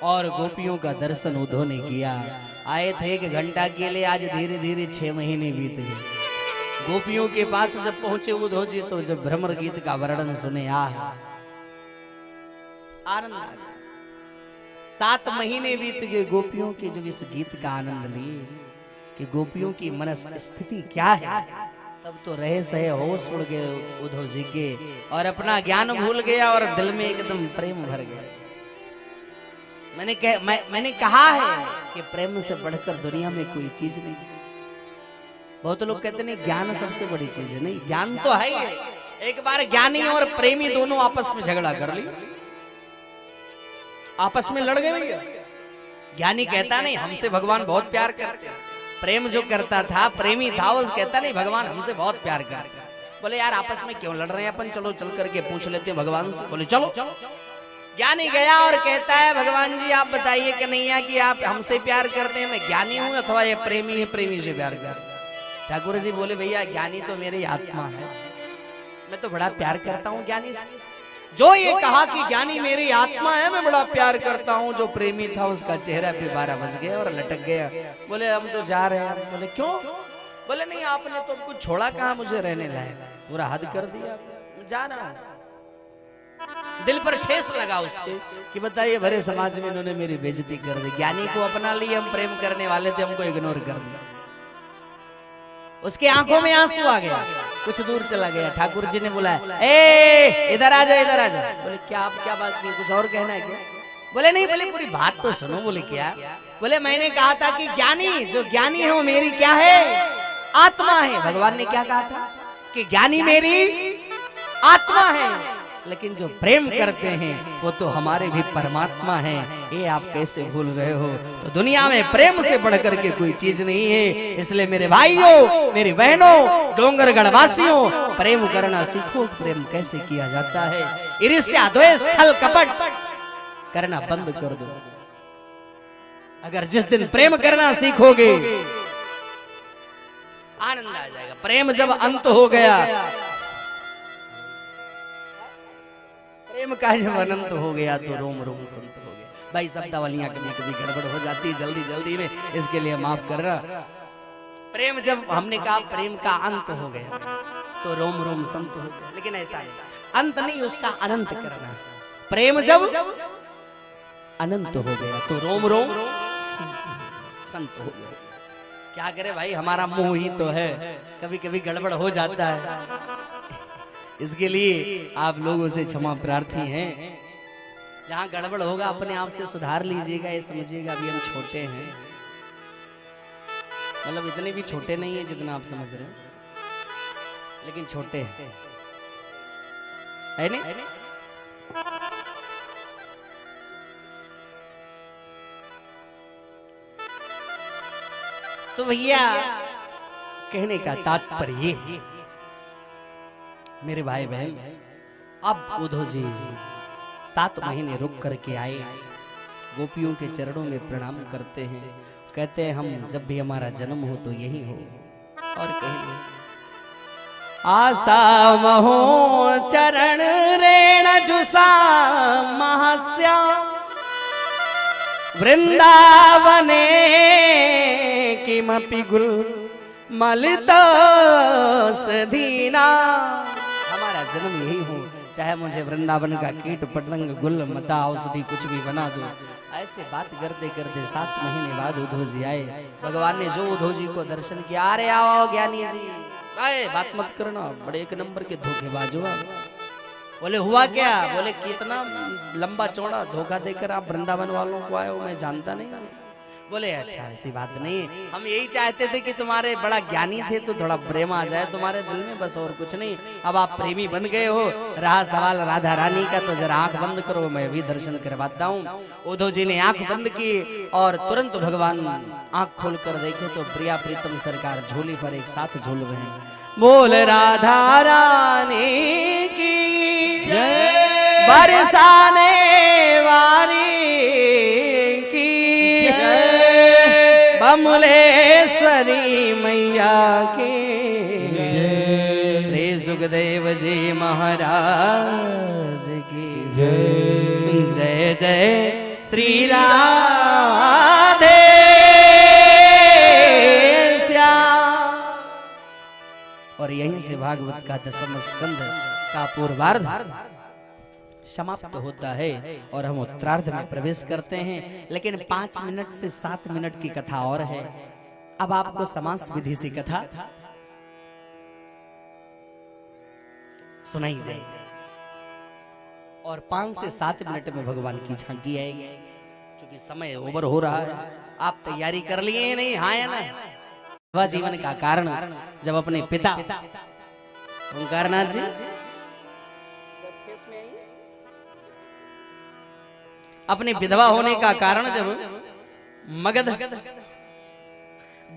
और गोपियों का दर्शन उद्धव ने किया। आए थे 1 घंटा के लिए, आज धीरे धीरे 6 महीने बीत गए। गोपियों के पास जब पहुंचे उद्धव जी तो जब भ्रमर गीत का वर्णन सुने आनंद आ गया। 7 महीने बीत गए गोपियों के जब इस गीत का आनंद लिए कि गोपियों की मनस स्थिति क्या है, तब तो रहे सहे होश उड़ गए उद्धव जी के और अपना ज्ञान भूल गया और दिल में एकदम प्रेम भर गया। मैंने कहा है कि प्रेम से बढ़कर दुनिया में कोई चीज नहीं। बहुत लोग कहते नहीं ज्ञान सबसे बड़ी चीज है, नहीं ज्ञान तो है ही। एक बार ज्ञानी और प्रेमी दोनों आपस में झगड़ा कर ली, आपस में लड़ गए भैया। ज्ञानी कहता नहीं हमसे भगवान बहुत प्यार करते हैं, प्रेम जो करता था प्रेमी था वो कहता नहीं भगवान हमसे बहुत प्यार करते हैं। बोले यार आपस में क्यों लड़ रहे हैं अपन, चलो चल करके पूछ लेते हैं भगवान से। बोले चलो। ज्ञानी गया और कहता है भगवान जी आप बताइए कन्हैया कि आप हमसे प्यार करते हैं, मैं ज्ञानी हूं अथवा ये प्रेमी है, प्रेमी से प्यार करते। ठाकुर जी बोले भैया ज्ञानी तो मेरी आत्मा है, मैं तो बड़ा प्यार करता हूँ ज्ञानी से। जो ये कहा कि ज्ञानी मेरी आत्मा है मैं बड़ा प्यार करता हूँ, जो प्रेमी था उसका चेहरा पे 12 बज गया और लटक गया। बोले हम तो जा रहे हैं। बोले क्यों? बोले नहीं आपने तो कुछ छोड़ा कहाँ मुझे रहने लायक, पूरा हद कर दिया, जा रहा हूँ। दिल पर ठेस लगा उसके कि बताइए भरे समाज में इन्होंने मेरी बेइज्जती कर दी। ज्ञानी को अपना लिए, हम प्रेम करने वाले थे, हमको इग्नोर कर दिया। उसके आंखों में आंसू आ गया, कुछ दूर चला गया। ठाकुर जी ने बुलाया, ए इधर आ जा, इधर आ जा। बोले क्या आप क्या बात की, कुछ और कहना है क्या? बोले नहीं, बोले पूरी बात तो सुनो। बोले क्या? बोले मैंने कहा था कि ज्ञानी, जो ज्ञानी है वो मेरी क्या है, आत्मा है। भगवान ने क्या कहा था कि ज्ञानी मेरी आत्मा है, लेकिन जो प्रेम करते हैं वो तो हमारे भी परमात्मा हैं। ये आप कैसे भूल गए हो? तो दुनिया में प्रेम से बढ़कर के कोई चीज नहीं है। इसलिए मेरे भाइयों, मेरी बहनों, डोंगरगढ़ वासियों, प्रेम करना सीखो। प्रेम कैसे किया जाता है? ईर्ष्या, द्वेष, छल, कपट करना बंद कर दो। अगर जिस दिन प्रेम करना सीखोगे आनंद आ जाएगा। प्रेम जब अंत हो गया, प्रेम का जब अनंत हो गया तो रोम रोम संत हो गया। भाई शब्दावलियां कभी कभी गड़बड़ हो जाती है जल्दी जल्दी में, इसके लिए माफ करना। प्रेम जब हमने कहा प्रेम का अंत हो गया तो रोम रोम संत हो गया, लेकिन ऐसा नहीं, अंत नहीं उसका अनंत करना। प्रेम जब अनंत हो गया तो रोम रोम संत हो गया। क्या करे भाई, हमारा मुंह ही तो है, कभी कभी गड़बड़ हो जाता है। इसके लिए आप लोगों से क्षमा प्रार्थी हैं। जहां गड़बड़ होगा अपने आप से सुधार लीजिएगा। ये समझिएगा अभी हम छोटे हैं, मतलब इतने भी छोटे नहीं है जितना आप समझ रहे हैं, लेकिन छोटे हैं, है नहीं? तो भैया कहने का तात्पर्य ये है मेरे भाई बहन, अब उद्धव जी 7 महीने रुक करके आए, गोपियों के चरणों में प्रणाम करते हैं, कहते हैं हम जब भी हमारा जन्म हो तो यही हो और कहीं नहीं। आशा महो चरण रेण जुसा महस्या वृंदावने किमपि गुल मलिता सधीना। हमारा जन्म यही हो, चाहे मुझे वृंदावन का कीट पतंग गुल मता औषधि कुछ भी बना दो। ऐसे बात करते करते 7 महीने बाद उद्धव जी आए। भगवान ने जो उद्धव जी को दर्शन किया, अरे आओ ज्ञानी जी, आए बात मत करना, बड़े 1 नंबर के धोखेबाज हो आप। बोले हुआ क्या? बोले कितना लंबा चौड़ा धोखा देकर आप वृंदावन वालों को आए हो, मैं जानता नहीं। बोले अच्छा ऐसी बात नहीं, हम यही चाहते थे कि तुम्हारे बड़ा ज्ञानी थे तो थोड़ा प्रेम आ जाए तुम्हारे दिल में, बस और कुछ नहीं। अब आप प्रेमी बन गए हो, रहा सवाल राधा रानी का, तो जरा आंख बंद करो, मैं भी दर्शन करवाता हूँ। उद्धव जी ने आंख बंद की और तुरंत भगवान आंख खोल कर देखे तो प्रिया प्रीतम सरकार झोली पर एक साथ झूल रहे हैं। बोल राधा रानी की जय, बरसाने वाली की जय, बमुलेश्वरी मैया की जय, श्री सुखदेव जी महाराज की जय, जय जय श्री राधे श्याम। और यहीं से भागवत का 10वां स्कंद का पूर्वार्ध समाप्त होता है और हम उत्तरार्ध में प्रवेश करते हैं। लेकिन 5 मिनट से 7 मिनट की कथा और है। अब आपको समास विधि से कथा सुनाई जाएगी और 5 से 7 मिनट में भगवान की झांकी आएगी। क्योंकि समय ओवर हो रहा है, आप तैयारी कर लिए नहीं? हाँ या ना? वह जीवन का कारण जब अपने पिता ओंकारनाथ जी अपने विधवा होने का कारण जब मगध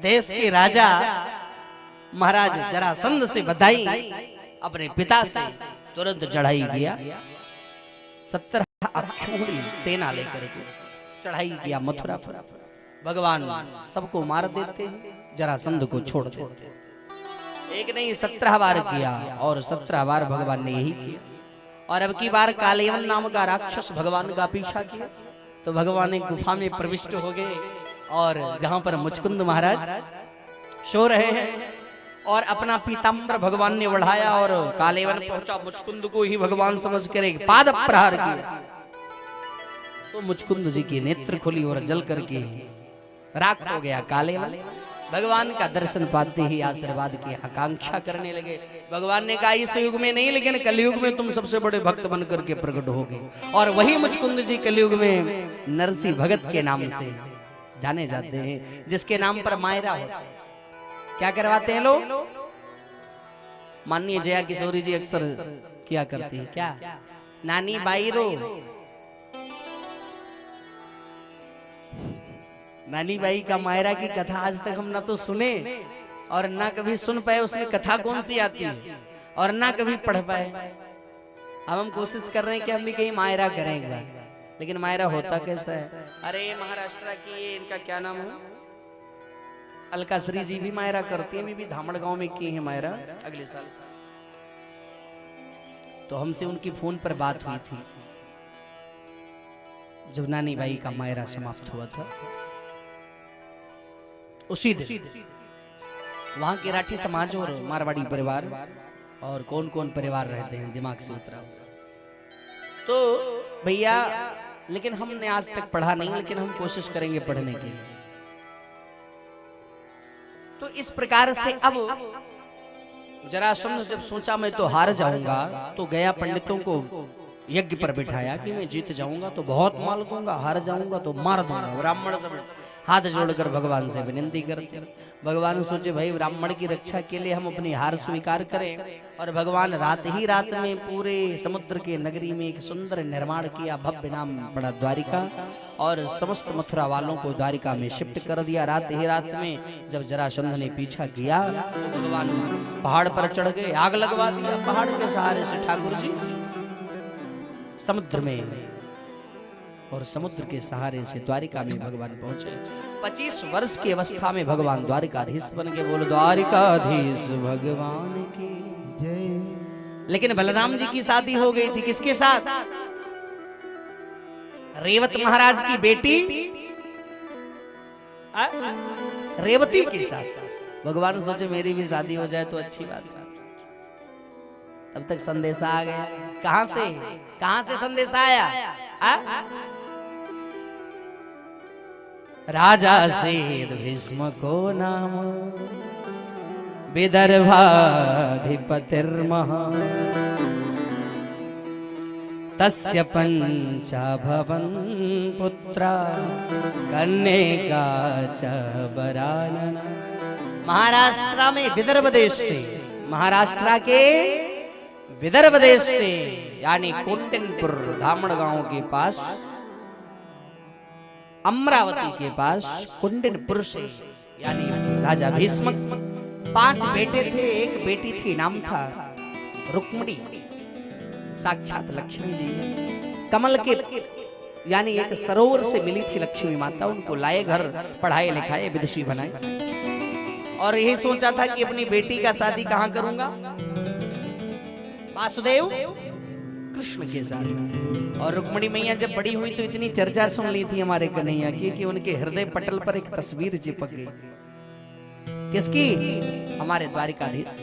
देश के राजा महाराज जरासंध से बधाई अपने पिता से तुरंत चढ़ाई किया। 17 अक्षौहिणी सेना लेकर के चढ़ाई किया मथुरा पर। भगवान सबको मार देते हैं, जरासंध को छोड़ देते। एक नहीं 17 बार किया और 17 बार भगवान ने यही किया। और अब की बार कालेवन नाम का राक्षस भगवान का पीछा किया तो भगवान एक गुफा में प्रविष्ट हो गए और जहां पर मुचकुंद महाराज सो रहे हैं और अपना पीताम्बर भगवान ने बढ़ाया और कालेवन पहुंचा। मुचकुंद को ही भगवान समझ कर एक पाद प्रहार किया तो मुचकुंद जी की नेत्र खुली और जल करके राख हो गया कालेवन। भगवान का दर्शन पाते ही आशीर्वाद की आकांक्षा करने लगे। भगवान ने कहा इस युग में नहीं लेकिन कलयुग में तुम सबसे बड़े भक्त बन करके प्रकट होगे। और वही मुचकुंद जी कलयुग में नरसिंह भगत के नाम से जाने जाते हैं, जिसके नाम पर मायरा होता है। क्या करवाते हैं लोग? माननीय जया किशोरी जी अक्सर क्या करती है, क्या नानी बाई रो, नानी बाई का मायरा की कथा आज तक हम ना तो सुने और ना कभी सुन पाए। उसमें कथा कौन सी आती है और ना कभी पढ़ पाए। अब हम कोशिश कर रहे हैं कि हम भी कहीं मायरा करें एक बार, लेकिन मायरा होता कैसा है? अरे महाराष्ट्र की ये इनका क्या नाम है, अलका श्री जी भी मायरा करती है। भी धामड़ गांव में की है मायरा अगले साल। तो हमसे उनकी फोन पर बात हुई थी जब नानी बाई का मायरा समाप्त हुआ था। उसी दिन वहां के राठी समाज और मारवाड़ी परिवार और कौन कौन परिवार रहते हैं दिमाग से उतरा। तो भैया लेकिन हमने आज तक पढ़ा नहीं, लेकिन हम कोशिश करेंगे पढ़ने की। तो इस प्रकार से अब जरासंध जब सोचा मैं तो हार जाऊंगा तो गया पंडितों को यज्ञ पर बिठाया कि मैं जीत जाऊंगा तो बहुत माल दूंगा, हार जाऊंगा तो मार दूंगा। ब्राह्मण सब हाथ जोड़कर भगवान से विनती करते। भगवान सोचे भाई ब्राह्मण की रक्षा के लिए हम अपनी हार स्वीकार करें। और भगवान रात ही रात में पूरे समुद्र के नगरी में एक सुंदर निर्माण किया, भव्य नाम पड़ा द्वारिका। और समस्त मथुरा वालों को द्वारिका में शिफ्ट कर दिया। रात ही रात में जब जरासंध ने पीछा किया तो भगवान पहाड़ पर चढ़ गए, आग लगवा दिया। पहाड़ के सहारे से ठाकुर जी समुद्र में और समुद्र के सहारे से द्वारिका में भगवान पहुंचे। 25 वर्ष की अवस्था में भगवान द्वारिकाधीश बन गए। बोलो द्वारिकाधीश भगवान की जय। लेकिन बलराम जी की शादी हो गई थी किसके साथ? रेवत महाराज की बेटी रेवती के साथ। भगवान सोचे मेरी भी शादी हो जाए तो अच्छी बात है। तब तक संदेशा आ गया। कहां से संदेशा आया? राजा सेद भीष्म को नाम विदर्भाधिपतिर्महा तस्य पंचाभवन पुत्रा कन्यका च वरानना। महाराष्ट्र में विदर्भ देश से, महाराष्ट्र के विदर्भ देश से यानी कौंडिन्यपुर धामड़ गांव के पास, अमरावती के पास कौंडिन्यपुर से यानी राजा भीष्म 5 बेटे थे, एक बेटी थी, नाम था रुक्मिणी। साक्षात लक्ष्मी जी कमल के यानी एक सरोवर से मिली थी लक्ष्मी माता। उनको लाए घर, पढ़ाए लिखाए, विदुषी बनाए। और यही सोचा था कि अपनी बेटी का शादी कहां करूंगा? वासुदेव कृष्ण के साथ। और रुक्मणी मैया जब बड़ी हुई तो इतनी चर्चा सुन ली थी हमारे कन्हैया की कि उनके हृदय पटल पर एक तस्वीर चिपक गई। किसकी? हमारे द्वारिकाधीश।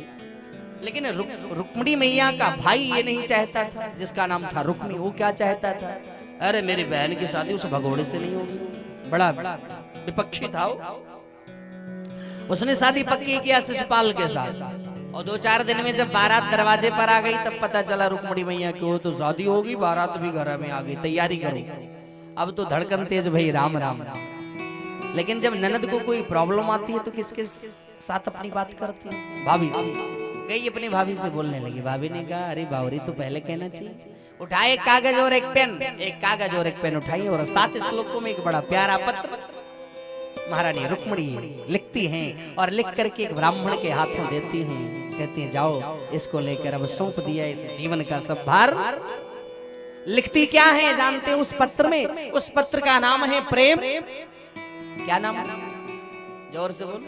लेकिन रुक्मणी मैया का भाई ये नहीं चाहता था, जिसका नाम था रुक्मी। वो क्या चाहता था? अरे मेरी बहन की शादी उस भगोड़े से नहीं होगी। बड़ा विपक्षी था वो। उसने शादी पक्की किया शिशुपाल के साथ। और 2-4 दिन में जब बारात दरवाजे पर आ गई तब पता चला रुक्मणी मैया की वो तो शादी होगी, बारात भी घर में आ गई, तैयारी करो। अब तो धड़कन तेज भई, राम राम। लेकिन जब ननद को कोई प्रॉब्लम आती है तो किसके साथ अपनी बात करती है? भाभी से। गई अपनी भाभी से बोलने लगी। भाभी ने कहा अरे बावरी तो पहले कहना चाहिए। उठाए एक कागज और एक पेन, एक कागज और एक पेन उठाई और 7 श्लोकों में एक बड़ा प्यारा पत्र महारानी रुक्मणी लिखती हैं और लिख करके एक ब्राह्मण के हाथों देती हैं। कहती हैं जाओ इसको लेकर अब सौंप दिया इस जीवन का सब भार। लिखती क्या है जानते हैं उस पत्र में? उस पत्र का नाम है प्रेम। क्या नाम? जोर से बोलो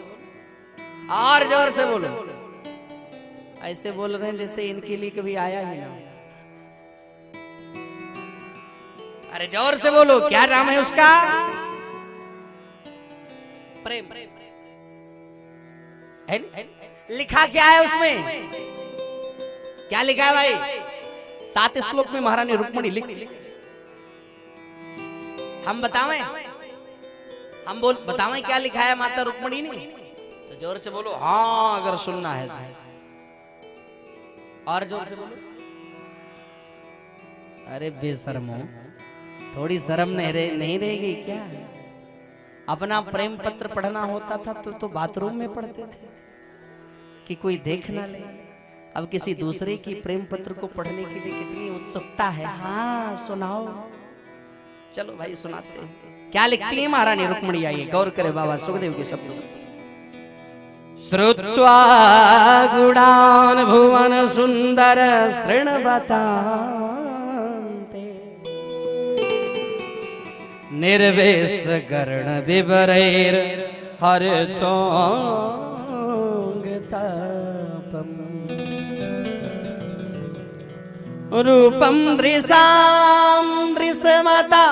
और जोर से बोलो। ऐसे बोल रहे हैं जैसे इनके लिए कभी आया ही ना। अरे जोर से बोलो, क्या नाम है उसका? प्रेम। है? लिखा क्या है उसमें? क्या लिखा है भाई? 7 श्लोक में महारानी रुक्मणी लिख। हम बतावें? हम बतावें क्या लिखा है माता रुक्मणी ने? तो जोर से बोलो हाँ अगर सुनना है तो। और जोर से बोलो। अरे बेशर्मो, थोड़ी शर्म नहीं रहेगी क्या? अपना प्रेम पत्र पढ़ना होता था तो बाथरूम में पढ़ते थे कि कोई देख ना ले। अब किसी दूसरे की प्रेम पत्र को पढ़ने के लिए कितनी उत्सुकता है। हाँ सुनाओ, चलो भाई सुनाते हैं। क्या लिखती है महारानी रुक्मणी? आइए गौर करे बाबा सुखदेव के शब्दों। श्रुत्वा गुणान भुवन सुंदर शृण्वतान्ते निर्वेश कर्ण विवरैर हरितोंग तापम रूपम दृशाम दृश्यमता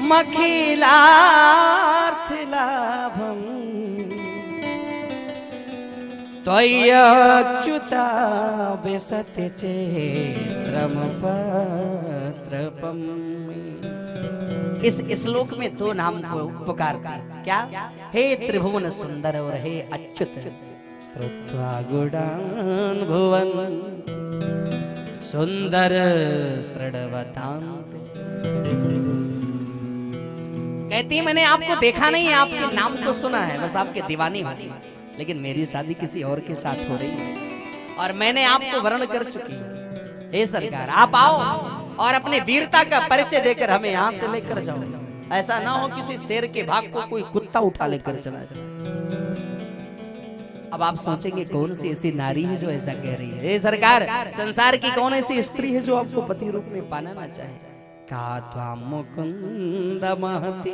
मखिलार्थ लाभम त्वय्यच्युता विशति चेत्रम पत्रपम। इस श्लोक में 2 नाम को पुकार क्या? हे त्रिभुवन सुंदर और हे अच्युत। श्रुत्वा गुणान भुवन सुंदर शृण्वतान्ते। कहती है मैंने आपको देखा नहीं है, आपके नाम को सुना है, बस आपके दीवानी हो। लेकिन मेरी शादी किसी और के साथ हो रही है और मैंने आपको वर्ण कर चुकी हूँ। हे सरकार आप आओ और अपने वीरता का परिचय देकर हमें यहाँ से लेकर जाओ। ऐसा ना हो किसी शेर के भाग को कोई कुत्ता उठा लेकर चला जाए। अब आप सोचेंगे कौन सी ऐसी नारी है जो ऐसा कह रही है? हे सरकार संसार की कौन ऐसी स्त्री है जो आपको पति रूप में पाना ना चाहे? का त्वां मुकुंद महती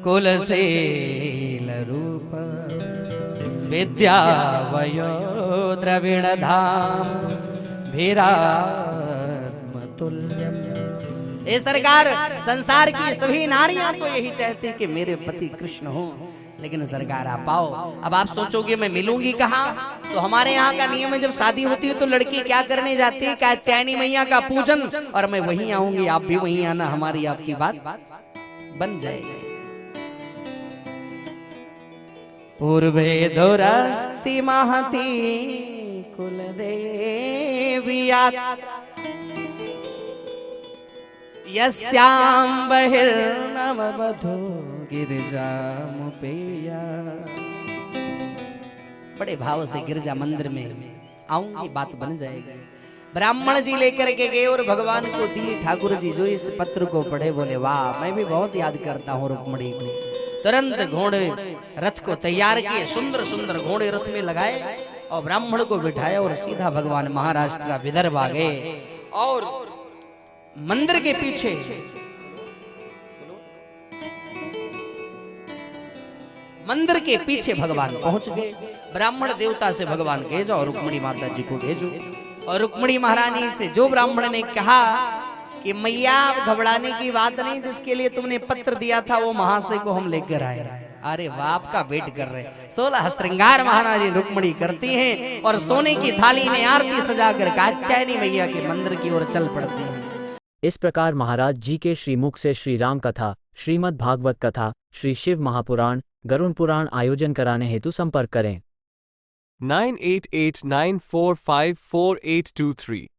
कुलशैल रूप विद्या वयो द्रविण धाम तुल्यम। ए सरकार संसार की सभी नारियां तो यही चाहती कि मेरे पति कृष्ण हो। लेकिन सरकार आप आओ। अब आप सोचोगे मैं मिलूंगी कहाँ? तो हमारे यहाँ का नियम है जब शादी होती है तो लड़की क्या करने जाती है? कात्यायनी मैया का पूजन। और मैं वहीं आऊंगी, आप भी वहीं आना, हमारी आपकी बात बन जाएगी। पूर्वे दुरस्ति महती कुलदेविया यस्यां बहिर्नववधू गिरिजामुपेया। बड़े भाव से गिरजा मंदिर में आऊंगी, बात बन जाएगी। ब्राह्मण जी लेकर के गए और भगवान को दिए। ठाकुर जी जो इस पत्र को पढ़े बोले वाह मैं भी बहुत याद करता हूँ रुक्मणी को। तुरंत घोड़े रथ को तैयार किए, सुंदर सुंदर घोड़े रथ में लगाए और ब्राह्मण को बिठाया और सीधा भगवान महाराष्ट्र विदर्भ आ गए। और मंदिर के पीछे मंदिर के पीछे भगवान पहुंच गए। ब्राह्मण देवता से भगवान कहे जाओ रुक्मिणी माता जी को भेजो। और रुक्मिणी महारानी से जो ब्राह्मण ने कहा कि मैया आप घबराने की बात नहीं, जिसके लिए तुमने पत्र दिया था वो महाशय को हम लेकर आए। अरे बाप का वेट कर रहे। 16 श्रृंगार महारानी रुक्मिणी करती हैं और सोने की थाली में आरती सजाकर कात्यायनी मैया के मंदिर की ओर चल पड़ती हैं। इस प्रकार महाराज जी के श्रीमुख से श्री राम कथा, श्रीमद् भागवत कथा, श्री शिव महापुराण, गरुड़ पुराण आयोजन कराने हेतु संपर्क करें। 9889454823